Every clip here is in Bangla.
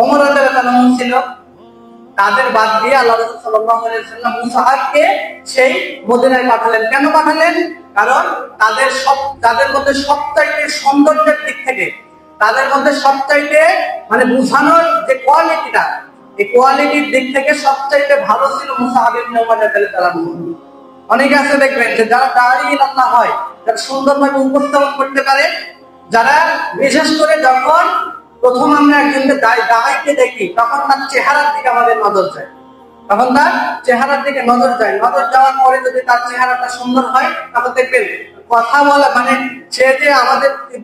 ওমর রাদিয়াল্লাহু তাআলা ছিল, তাদের বাদ দিয়ে আল্লাহ রাসূল সাল্লাল্লাহু আলাইহি ওয়াসাল্লাম মুসাহাবকে সেই মদিনায় পাঠালেন। কেন পাঠালেন? কারণ তাদের মধ্যে সবচাইতে সৌন্দর্যের দিক থেকে, তাদের মধ্যে সবচাইতে মানে বুঝানোর যে কোয়ালিটিটা, এই কোয়ালিটির দিক থেকে সবচাইতে ভালো ছিল মুসাহাব ইবনে উমাইর রাদিয়াল্লাহু আনহু। অনেকে আছে দেখবেন যে যারা দাঁড়ি ইলাল্লাহ হয়, যারা সুন্দরভাবে উপস্থাপন করতে পারে, যারা বিশেষ করে যখন প্রথম আমরা একজনকে দাঁড়াইতে দেখি তখন তার চেহারার দিকে আমাদের নজর যায়, তখন তার চেহারার দিকে নজর যায়। নজর যাওয়ার পরে যদি তার চেহারাটা সুন্দর হয় তখন দেখবেন কথা বলা মানে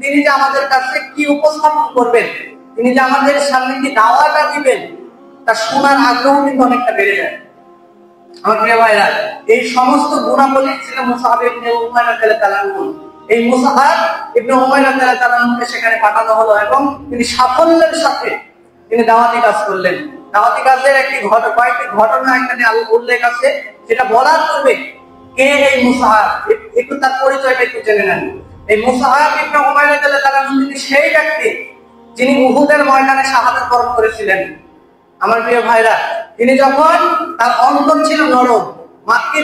তিনি যে আমাদের কাছে কি উপস্থাপন করবেন, তিনি যে আমাদের সামনে কি দাওয়াটা দিবেন, তার শোনার আগ্রহ কিন্তু অনেকটা বেড়ে যায়। আমার প্রিয় ভাইরা, এই সমস্ত গুণাবলী ছিল মুসাহাব ইবনে উমাইর রাদিয়াল্লাহু আনহু। এই মুসাহাব ইবনে উমাইর রাদিয়াল্লাহু আনহুকে সেখানে পাঠানো হলো এবং তিনি সাফল্যের সাথে তিনি দাওয়াতি কাজ করলেন। দাওয়াতি কাজের কয়েকটি ঘটনা এখানে উল্লেখ আছে, যেটা বলার পূর্বে কে এই মুসাহাব, একটু তার পরিচয়টা একটু জেনে নেন। এই মুসাহাব ইবনে উমাইর রাদিয়াল্লাহু আনহু তিনি সেই ব্যক্তি যিনি উহুদের ময়দানে শাহাদাত বরণ করেছিলেন। আমার প্রিয় ভাইরা, তিনি যখন তার অন্তর ছিল নরম, মাক্কি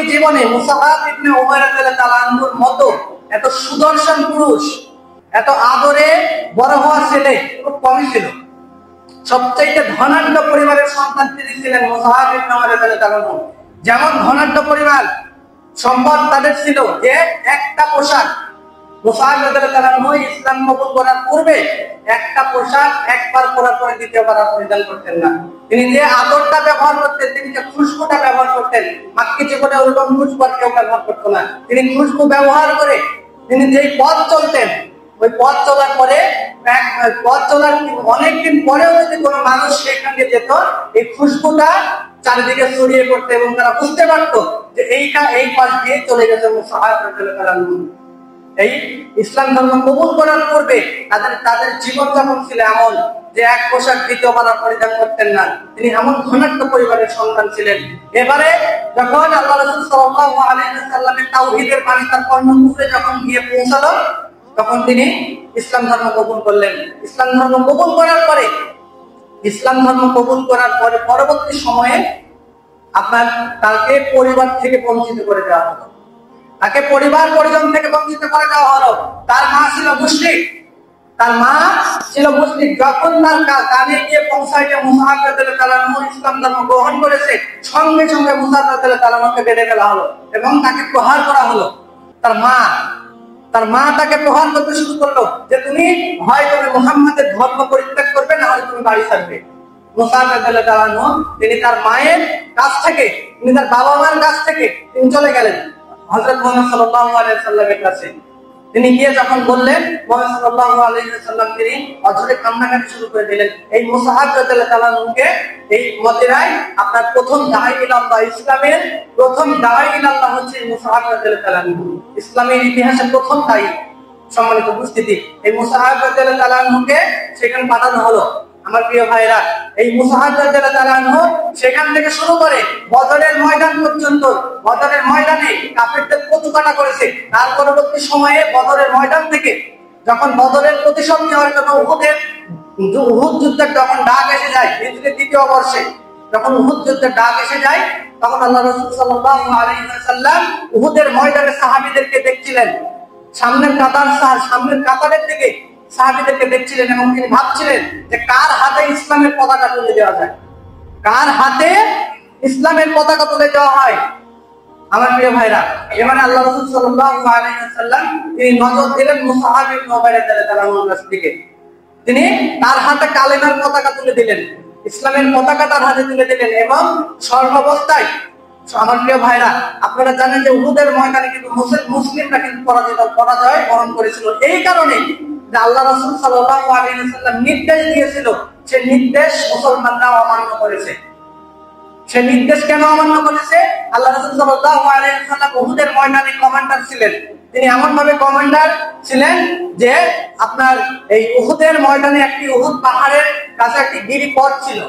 জীবনে মুসাহাব ইবনে উমাইর রাদিয়াল্লাহু আনহুর মতো এত সুদর্শন পুরুষ, এত আদরে বড় হওয়া ছেলে খুব কমই ছিল। সবচাইতে ধনাঢ্য পরিবারের সন্তান তিনি ছিলেন মুসাহাব ইবনে উমাইর রাদিয়াল্লাহু আনহু। যেমন ধনাঢ্য পরিবার, সম্পদ তাদের ছিল যে একটা পোশাক, মুসাহাব রাদিয়াল্লাহু আনহু ইসলাম কবুল করার পূর্বে একটা পোশাক একবার পরার পরে দ্বিতীয়বার পরিধান করতেন না। তিনি যে আদরটা ব্যবহার করতেন, তিনি যে খুশবুটা ব্যবহার করতেন, মাক্কি জীবনে ওরকম খুশবু কেউ ব্যবহার করতো না। তিনি খুশবু ব্যবহার করে তিনি যেই পথ চলতেন, ওই পথ চলার অনেকদিন পরেও যদি কোনো মানুষ সেখানে যেত, এই খুশবুটা চারিদিকে ছড়িয়ে পড়তো এবং তারা বুঝতে পারতো যে এই পাশ দিয়ে চলে গেছে মুসাহাব রাদিয়াল্লাহু আনহু। এই ইসলাম ধর্ম কবুল করার পূর্বে তাদের জীবন যাপন ছিল এমন যে এক পোশাক দ্বিতীয়বার পরিধান করতেন না। তিনি এমন ধনাঢ্য পরিবারের সন্তান ছিলেন। এবারে যখন আল্লাহ রাসূল সাল্লাল্লাহু আলাইহি ওয়াসাল্লামের তাওহীদের বাণী তার কর্ণকুহরে যখন গিয়ে পৌঁছালো, তখন তিনি ইসলাম ধর্ম কবুল করলেন। ইসলাম ধর্ম কবুল করার পরে পরবর্তী সময়ে তাকে পরিবার থেকে বঞ্চিত করে দেওয়া হলো, তাকে পরিবার পরিজন থেকে বঞ্চিত করে দেওয়া হলো। তার মা ছিল মুশরিক, যখন তার কানে গিয়ে পৌঁছায় যে মুসাহাব রাদিয়াল্লাহু আনহু ইসলাম ধর্ম গ্রহণ করেছে, সঙ্গে সঙ্গে মুসাহাব রাদিয়াল্লাহু আনহুকে বেঁধে ফেলা হলো এবং তাকে প্রহার করা হলো। তার মা তাকে প্রহার করতে শুরু করলো যে তুমি মুহাম্মাদের ধর্ম পরিত্যাগ করবে, না হলে তুমি বাড়ি ছাড়বে। মুসাহাব রাদিয়াল্লাহু আনহু তিনি তার মায়ের কাছ থেকে, তিনি তার বাবা মার কাছ থেকে তিনি চলে গেলেন হযরত মুহাম্মদ সাল্লাল্লাহু আলাইহি ওয়াসাল্লামের কাছে। তিনি গিয়ে যখন বললেন, মুহাম্মদ সাল্লাল্লাহু আলাইহি ওয়াসাল্লাম তিনি অঝরে কান্নাকাটি শুরু করে দিলেন। এই মুসাহাব রাদিয়াল্লাহু আনহুকে এই মদিনায় আপনার প্রথম দাঈ ইলাল্লাহ, ইসলামের প্রথম দাঈ ইলাল্লাহ হচ্ছে মুসাহাব রাদিয়াল্লাহু আনহু, ইসলামের ইতিহাসে প্রথম দাঈ। সম্মানিত উপস্থিতি, এই মুসাহাব রাদিয়াল্লাহু আনহুকে সেখানে পাঠানো হলো। আমার প্রিয় ভাইরা, এই মুসাহাব রাদিয়াল্লাহু আনহু সেখান থেকে শুরু করে বদরের ময়দান পর্যন্ত, বদরের ময়দানে কাফেরদের কচুকাটা করেছে। তার পরবর্তী সময়ে বদরের ময়দান থেকে যখন বদরের প্রতিশোধ নেওয়ার জন্য উহুদ যুদ্ধের যখন ডাক এসে যায়, হিজরীর দ্বিতীয় বর্ষে যখন উহুদ যুদ্ধের ডাক এসে যায়, তখন আল্লাহ রাসূল সাল্লাল্লাহু আলাইহি ওয়াসাল্লাম উহুদের ময়দানে সাহাবীদেরকে দেখছিলেন, সামনের কাতারের দিকে সাহাবীদেরকে দেখছিলেন এবং তিনি ভাবছিলেন যে কার হাতে ইসলামের পতাকা তুলে দেওয়া যায়, কার হাতে ইসলামের পতাকা তুলে দেওয়া হয়। আমার প্রিয় ভাইরা, এবারে আল্লাহ রাসূল সাল্লাল্লাহু আলাইহি ওয়াসাল্লাম তিনি নজর দিলেন মুসাহাব ইবনে উমাইর রাদিয়াল্লাহু আনহুর কাছ থেকে। তিনি তার হাতে কালেমার পতাকা তুলে দিলেন, ইসলামের পতাকা তার হাতে তুলে দিলেন এবং সর্বাবস্থায়, আমার প্রিয় ভাইরা, আপনারা জানেন যে উহুদের ময়দানে কিন্তু মুসলিমরা কিন্তু পরাজয় বরণ করেছিল। এই কারণে যে আল্লাহ রাসূল সাল্লাল্লাহু আলাইহি ওয়াসাল্লাম নির্দেশ দিয়েছিল, সে নির্দেশ মুসলমানরা অমান্য করেছে। সে নির্দেশ কেন অমান্য করেছে? আল্লাহ রাসূল সাল্লাল্লাহু আলাইহি ওয়াসাল্লাম উহুদের ময়দানে কমান্ডার ছিলেন। তিনি এমন ভাবে কমান্ডার ছিলেন যে আপনার এই উহুদের ময়দানে উহুদ পাহাড়ের কাছে একটি গিরিপথ ছিল।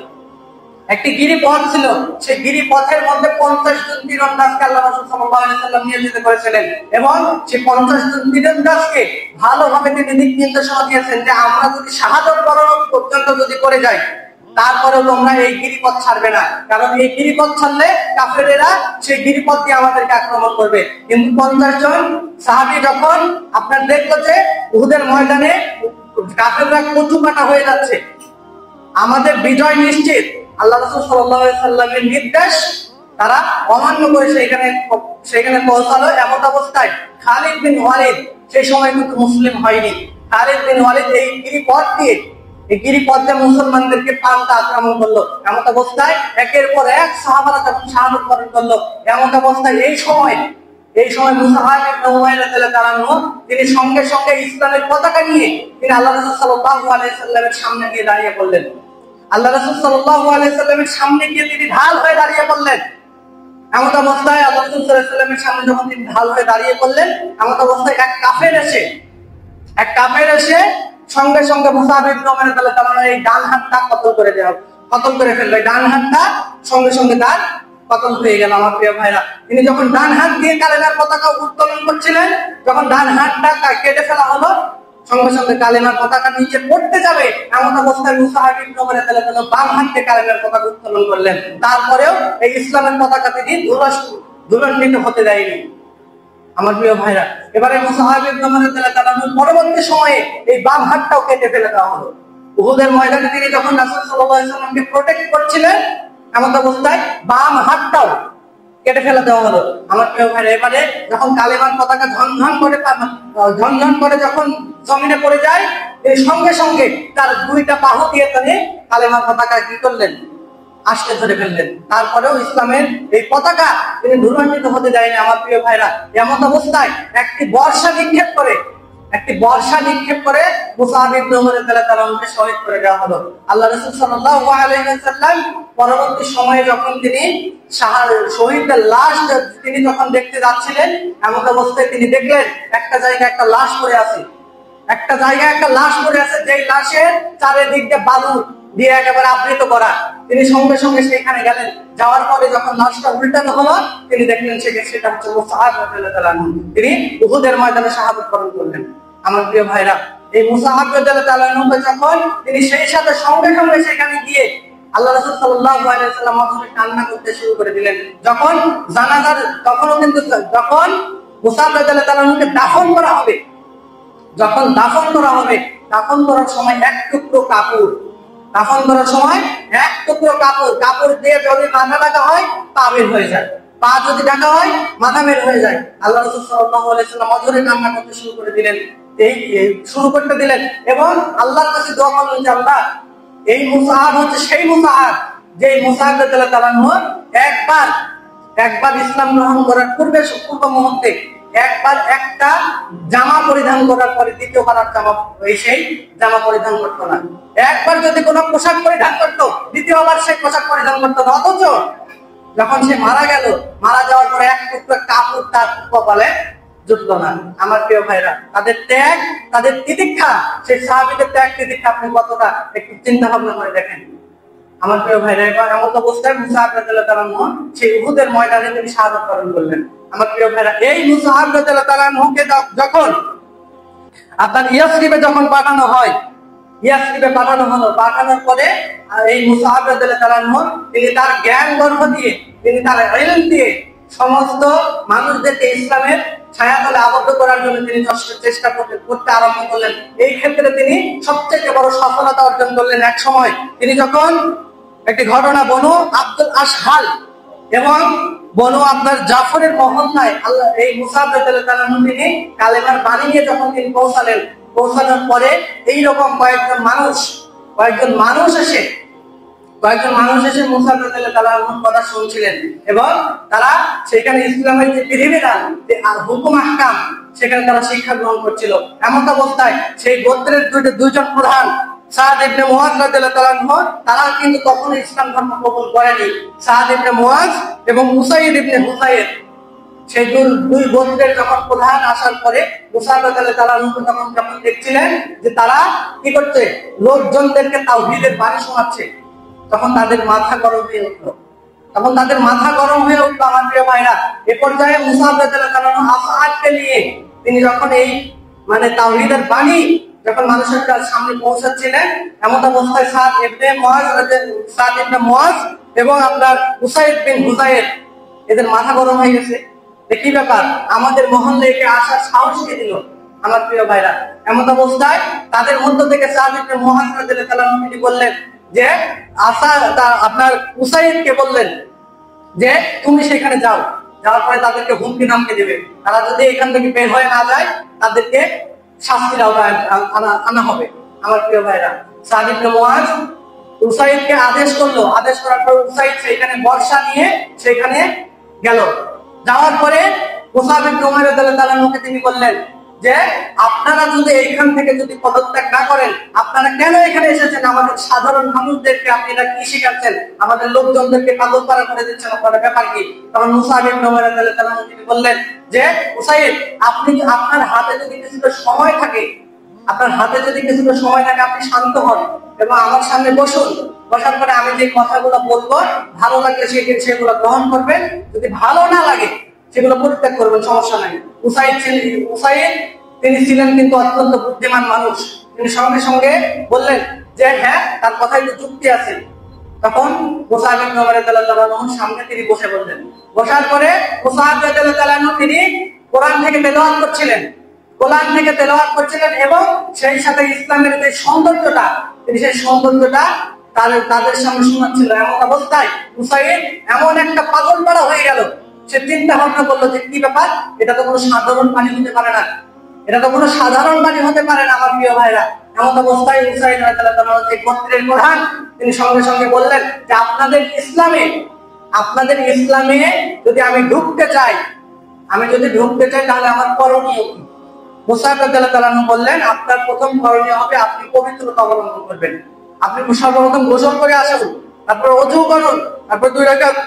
একটি গিরিপথ ছিল, সেই গিরিপথের মধ্যে 50 জন তীরন্দাজকে আল্লাহ রাসূল সাল্লাল্লাহু আলাইহি ওয়াসাল্লাম নিয়োজিত করেছিলেন এবং সেই 50 জন তীরন্দাজকে ভালোভাবে তিনি দিক নির্দেশনা দিয়েছেন যে আমরা যদি শাহাদাত বরণ পর্যন্ত যদি করে যাই তারপরে তোমরা এই গিরিপথ ছাড়বে না, কারণ এই গিরিপথ ছাড়লে কাফেরেরা সেই গিরিপথ দিয়ে আমাদেরকে আক্রমণ করবে। কিন্তু 50 জন সাহাবী যখন আপনার দেখলো যে উহুদের ময়দানে কাফেররা কচু কাটা হয়ে যাচ্ছে, আমাদের বিজয় নিশ্চিত, আল্লাহ রাসূল সাল্লাল্লাহু আলাইহি ওয়াসাল্লামের নির্দেশ তারা অমান্য করে সেখানে পৌঁছালো। এমন অবস্থায় খালিদ বিন ওয়ালিদ সেই সময় কিন্তু মুসলিম হয়নি। খালিদ বিন ওয়ালিদ এই গিরিপথ দিয়ে মুসলমানদেরকে পাল্টা আক্রমণ করলো। এমন অবস্থায় একের পর এক সাহাবারা যখন শাহাদাত বরণ করলো, এমন অবস্থায় এই সময় মুসাহাব ইবনে উমাইর রাদিয়াল্লাহু আনহু তিনি সঙ্গে সঙ্গে ইসলামের পতাকা নিয়ে তিনি আল্লাহ রাসূল সাল্লাল্লাহু আলাইহি ওয়াসাল্লামের সামনে গিয়ে দাঁড়িয়ে পড়লেন। আল্লাহ রাসূল সাল্লাল্লাহু আলাইহি ওয়াসাল্লামের সামনে গিয়ে তিনি ঢাল হয়ে দাঁড়িয়ে পড়লেন। এমন অবস্থায় আল্লাহ রাসূল সাল্লাল্লাহু আলাইহি ওয়াসাল্লামের সামনে যখন তিনি ঢাল হয়ে দাঁড়িয়ে পড়লেন, এমন অবস্থায় এক কাফের এসে সঙ্গে সঙ্গে মুসাহাব ইবনে উমাইর রাদিয়াল্লাহু তাআলা এই ডান হাতটা কতল করে ফেলবে। ডান হাতটা সঙ্গে সঙ্গে তার কতল হয়ে গেল। আমার প্রিয় ভাইরা, তিনি যখন ডান হাত দিয়ে কালেমার পতাকা উত্তোলন করছিলেন, যখন ডান হাতটা কেটে ফেলা হলো, সঙ্গে সঙ্গে কালেমার পতাকা নিচে পড়তে যাবে, এমন অবস্থায় মুসাহাব ইবনে উমাইর রাদিয়াল্লাহু তাআলা বাম হাত দিয়ে কালেমার পতাকা উত্তোলন করলেন। তারপরেও এই ইসলামের পতাকা তিনি ধুলান্বিত হতে দেয়নি। আমার প্রিয় ভাইরা, এবারে মুসাহাব ইবনে উমাইর রাদিয়াল্লাহু তাআলা পরবর্তী সময়ে এই বাম হাতটাও কেটে ফেলে দেওয়া হলো। উহুদের ময়দানে তিনি যখন রাসূল সাল্লাল্লাহু আলাইহি ওয়াসাল্লামকে প্রোটেক্ট করছিলেন, এমন অবস্থায় বাম হাতটাও কেটে ফেলে দেওয়া হলো। আমার প্রিয় ভাইরা, এবারে যখন কালেমার পতাকা ঝনঝন করে যখন জমিনে পড়ে যায়, তিনি সঙ্গে সঙ্গে তার দুইটা বাহু দিয়ে টানে কালেমার পতাকা কি করলেন, আস্তে ধরে ফেললেন। তারপরেও ইসলামের এই পতাকা তিনি ধুলান্বিত হতে দেয়নি। আমার প্রিয় ভাইরা, এমন অবস্থায় একটি বর্ষা নিক্ষেপ করে মুসাহাব ইবনে উমাইর রাদিয়াল্লাহু তাআলাকে শহীদ করে দেওয়া হলো। আল্লাহ রাসূল সাল্লাল্লাহু আলাইহি ওয়াসাল্লাম পরবর্তী সময়ে যখন তিনি শহীদদের লাশ তিনি যখন দেখতে যাচ্ছিলেন, এমন অবস্থায় তিনি দেখলেন একটা জায়গায় একটা লাশ পড়ে আছে, যেই লাশের চারিদিক দিয়ে বালু দিয়ে একেবারে আবৃত করা। তিনি সঙ্গে সঙ্গে সেখানে গেলেন। যাওয়ার পরে যখন লাশটা উল্টানো হলো, তিনি দেখলেন সেটা হচ্ছে মুসাহাব রাদিয়াল্লাহু তাআলা। তিনি উহুদের ময়দানে শাহাদাত বরণ করলেন। আমার প্রিয় ভাইরা, এই মুসাহাব রাদিয়াল্লাহু তাআলা যখন তিনি সেই সাথে সঙ্গে সঙ্গে সেখানে গিয়ে আল্লাহ রাসূল সাল্লাল্লাহু আলাইহি ওয়াসাল্লাম মাঝে কান্না করতে শুরু করে দিলেন। যখন জানাজার যখন মুসাহাব রাদিয়াল্লাহু তাআলাকে দাফন করা হবে, দাফন করার সময় এক টুকরো কাপড় দিয়ে যদি মাথা ঢাকা হয় পা বের হয়ে যায়, পা যদি ঢাকা হয় মাথা বের হয়ে যায়। আল্লাহ রাসূল সাল্লাল্লাহু আলাইহি ওয়াসাল্লাম অঝরে কান্না করতে শুরু করতে দিলেন এবং আল্লাহর কাছে দোয়া করলেন যে আল্লাহ, এই মুসাহাব হচ্ছে সেই মুসাহাব যে মুসাহাব রাদিয়াল্লাহু তাআলা একবার ইসলাম গ্রহণ করার পূর্ব মুহূর্তে একবার একটা জামা পরিধান করার পরে দ্বিতীয়বার আর সেই জামা পরিধান করতো না। একবার যদি কোনো পোশাক পরিধান করতো, দ্বিতীয়বার সেই পোশাক পরিধান করতো না। অথচ যখন সে মারা যাওয়ার পরে এক টুকরো কাপড় তার কপালে জুটলো না। আমার প্রিয় ভাইরা, তাদের তিতিক্ষা, সেই সাহাবীদের ত্যাগ তিতিক্ষা আপনি কতটা একটু চিন্তা ভাবনা করে দেখেন। আমার প্রিয় ভাইরা, এবার এমন অবস্থায় মুসাহাব রাদিয়াল্লাহু তাআলা সেই উহুদের ময়দানে তিনি শাহাদাত বরণ করলেন। আমার প্রিয় ভাইরা, এই মুসাহাব রাদিয়াল্লাহু তাআলাকে যখন আপনার ইয়াসরিবে পাঠানো হলো, পাঠানোর পরে এই মুসাহাব রাদিয়াল্লাহু তাআলা তিনি তার জ্ঞান গর্ভ দিয়ে, তিনি তার ইলম দিয়ে সমস্ত মানুষদেরকে ইসলামের ছায়াতলে আবদ্ধ করার জন্য তিনি চেষ্টা করতে আরম্ভ করলেন। এই ক্ষেত্রে তিনি সবচেয়ে বড় সফলতা অর্জন করলেন। এক সময় তিনি যখন একটি ঘটনা বনু আব্দুল আশহাল এবং বনু আপনার জাফরের মহল্লায় আল্লাহ এই মুসাহাব রাদিয়াল্লাহু তাআলা তিনি কালেমার বাণী নিয়ে যখন তিনি পৌঁছানোর পরে এইরকম কয়েকজন মানুষ এসে মুসাহাব রাদিয়াল্লাহু তাআলার কথা শুনছিলেন এবং তারা সেখানে ইসলামের যে বিধিবিধান, হুকুম আহকাম, সেখানে তারা শিক্ষা গ্রহণ করছিল। এমন অবস্থায় সেই গোত্রের দুইজন প্রধান সাদ ইবনে মুআয রাদিয়াল্লাহু তাআলা তারা কিন্তু কখনো ইসলাম ধর্ম কবুল করেনি। সাদ ইবনে মুআয এবং উসাইদ ইবনে হুসাইর, সেই দুই গোত্রের যখন প্রধান আসার পরে মুসাহাব রাদিয়াল্লাহু তাআলা যখন দেখছিলেন যে তারা কি করছে, লোকজনদেরকে তাওহীদের বাণী শোনাচ্ছে, তখন তাদের মাথা গরম হয়ে উঠলো। আমার প্রিয় ভাইরা, এ পর্যায়ে মুসাব রাদিয়াল্লাহু তাআলা আসহাবকে নিয়ে তিনি যখন এই মানে তাওহীদের বাণী যখন মানুষের সামনে পৌঁছাচ্ছিলেন, এমন অবস্থায় সাদ ইবনে মুআজ এবং আপনার উসাইদ বিন হুযাইর এদের মাথা গরম হয়ে গেছে। কি ব্যাপার, আমাদের মহল্লে একে আসার সাহস কে দিল? আমার প্রিয় ভাইরা, এমন অবস্থায় তাদের মধ্য থেকে সাদ ইবনে মুআজ রাদিয়াল্লাহু তাআলা তিনি বললেন যে আপনার উসাইদকে বললেন যে তুমি সেখানে যাও, যাওয়ার পরে তাদেরকে হুমকি ধামকি দেবে, তারা যদি এখান থেকে বের হয়ে না যায় তাদেরকে শাস্তির আওতায় আনা হবে। আমার প্রিয় ভাইরা, সাদ ইবনে মুআজ উসাইদকে আদেশ করলো। আদেশ করার পর উসাইদ সেখানে বর্ষা নিয়ে সেখানে গেল। যাওয়ার পরে মুসাব ইবনে উমাইর রাদিয়াল্লাহু তাআলা আনহুকে তিনি বললেন যে আপনারা যদি এইখান থেকে যদি পদত্যাগ না করেন, আপনারা কেন এখানে এসেছেন? আমাদের সাধারণ মানুষদেরকে আপনারা কি শিখাচ্ছেন? আমাদের লোকজনদেরকে পাগল পারা করে দিচ্ছেন, আপনারা ব্যাপার কি? তখন মুসাব ইবনে উমাইর রাদিয়াল্লাহু তাআলা তিনি বললেন যে উসাইদ, আপনার হাতে যদি কিছুটা সময় থাকে, আপনি শান্ত হন এবং আমার সামনে বসুন। বসার পরে আমি যে কথাগুলো বলবো, ভালো লাগলে সেগুলো গ্রহণ করবেন, যদি ভালো না লাগে সেগুলো পরিত্যাগ করবেন, সমস্যা নাই। উসাইদ তিনি ছিলেন কিন্তু অত্যন্ত বুদ্ধিমান মানুষ। তিনি সঙ্গে সঙ্গে বললেন যে হ্যাঁ, তার কথাই তো যুক্তি আছে। তখন মুসাব ইবনে উমাইর রাদিয়াল্লাহু তাআলা আনহুর সামনে তিনি বসে বললেন। বসার পরে মুসাব রাদিয়াল্লাহু তাআলা আনহু তিনি কোরআন থেকে তেলাওয়াত করছিলেন এবং সেই সাথে ইসলামের যে সৌন্দর্যটা, তিনি সেই সৌন্দর্যটা তাদের সামনে শোনাচ্ছিল। এমন অবস্থায় উসাইদ এমন একটা পাগল পাড়া হয়ে গেল। সে চিন্তা ভাবনা করলো যে কি ব্যাপার, এটা তো কোনো সাধারণ বাণী হতে পারে না, আমার প্রিয় ভাইরা। এমন অবস্থায় উসাইদ রাদিয়াল্লাহু তাআলা যে গোত্রের প্রধান, তিনি সঙ্গে সঙ্গে বললেন যে আপনাদের ইসলামে যদি আমি ঢুকতে চাই তাহলে আমার করণীয় কি? মুসাব রাদিয়াল্লাহু তাআলা বললেন, আপনার প্রথম করণীয় হবে আপনি পবিত্রতা অবলম্বন করবেন। আপনি সর্বপ্রথম গোসল করে আসুন, তারপর ওযু করুন, তারপর 2 রাকাত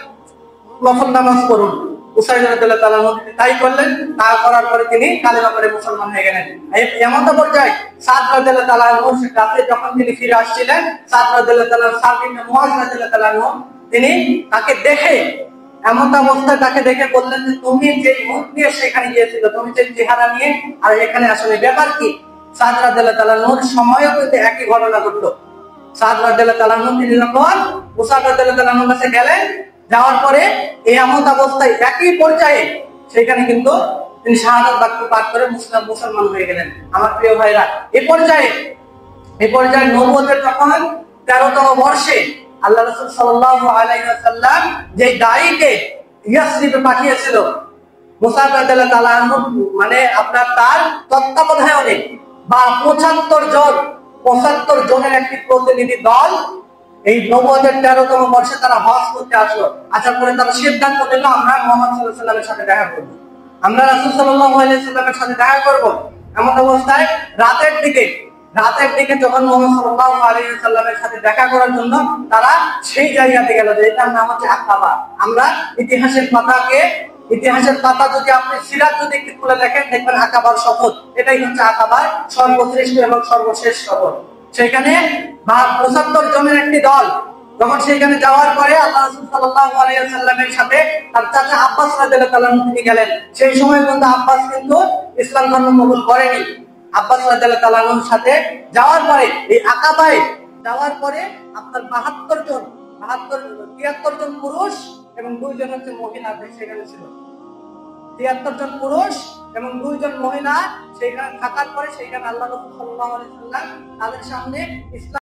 নফল নামাজ পড়ুন। উসাইদ রাদিয়াল্লাহু তাআলা তাই করলেন। তা করার পরে তিনি কালেমা পড়ে মুসলমান হয়ে গেলেন। এমন পর্যায়ে সাদ রাদিয়াল্লাহু তাআলা রাতে যখন তিনি ফিরে আসছিলেন, সাদ ইবনে মুআজ রাদিয়াল্লাহু তাআলা তিনি তাকে দেখে বললেন যে তুমি যে মুখ নিয়ে সেখানে গিয়েছিল, তুমি যে চেহারা নিয়ে আর এখানে আসলে ব্যাপার কি? সাদ রাদিয়াল্লাহু তাআলা সময়ও কিন্তু একই ঘটনা ঘটলো। সাদ রাদিয়াল্লাহু তাআলা তিনি যখন মুসাব রাদিয়াল্লাহু তাআলার কাছে গেলেন, যাওয়ার পরে এই এমন অবস্থায় একই পর্যায়ে সেখানে কিন্তু তিনি শাহাদাত বাক্য পাঠ করে মুসলমান হয়ে গেলেন। আমার প্রিয় ভাইরা, এই পর্যায়ে নবুয়তের যখন 13তম বর্ষে আল্লাহ রাসূল সাল্লাল্লাহু আলাইহি ওয়াসাল্লাম যে দায়ীকে ইয়াসরিবে পাঠিয়েছিল, মুসাব রাদিয়াল্লাহু তাআলা মানে আপনার তার তত্ত্বাবধানে বা 75 জনের একটি প্রতিনিধি দল এই নবুয়তের 13তম বর্ষে তারা হজ করতে আসলো। আসার পরে তারা সিদ্ধান্ত নিল আমরা মুহাম্মদ সাল্লাল্লাহু আলাইহি ওয়াসাল্লামের সাথে দেখা করব, আমরা রাসূল সাল্লাল্লাহু আলাইহি ওয়াসাল্লামের সাথে দেখা করব। এমন অবস্থায় রাতের দিকে যখন মুহাম্মদ সাল্লাল্লাহু আলাইহি ওয়াসাল্লামের সাথে দেখা করার জন্য তারা সেই জায়গাতে গেল, যেটার নাম হচ্ছে আকাবা। আমরা ইতিহাসের পাতা যদি আপনি সিরাত যদি একটু খুলে দেখেন, দেখবেন আকাবার শপথ, এটাই হচ্ছে আকাবার সর্বশ্রেষ্ঠ এবং সর্বশেষ শপথ। সেখানে 75 জনের একটি দল যখন সেখানে যাওয়ার পরে আল্লাহ রাসূল সাল্লাল্লাহু আলাইহি ওয়াসাল্লামের সাথে তার চাচা আব্বাস রাদিয়াল্লাহু তাআলা তিনি গেলেন। সেই সময় কিন্তু আব্বাস কিন্তু ইসলাম ধর্ম কবুল করেনি। আব্বাস রাদিয়াল্লাহু তাআলার সাথে যাওয়ার পরে এই আকাবায় যাওয়ার পরে আপনার 73 জন পুরুষ এবং 2 জন হচ্ছে মহিলা সেখানে ছিল। 73 জন পুরুষ এবং 2 জন মহিলা সেখানে থাকার পরে সেখানে আল্লাহ রাসূল সাল্লাল্লাহু আলাইহি ওয়াসাল্লাম তাদের সামনে ইসলাম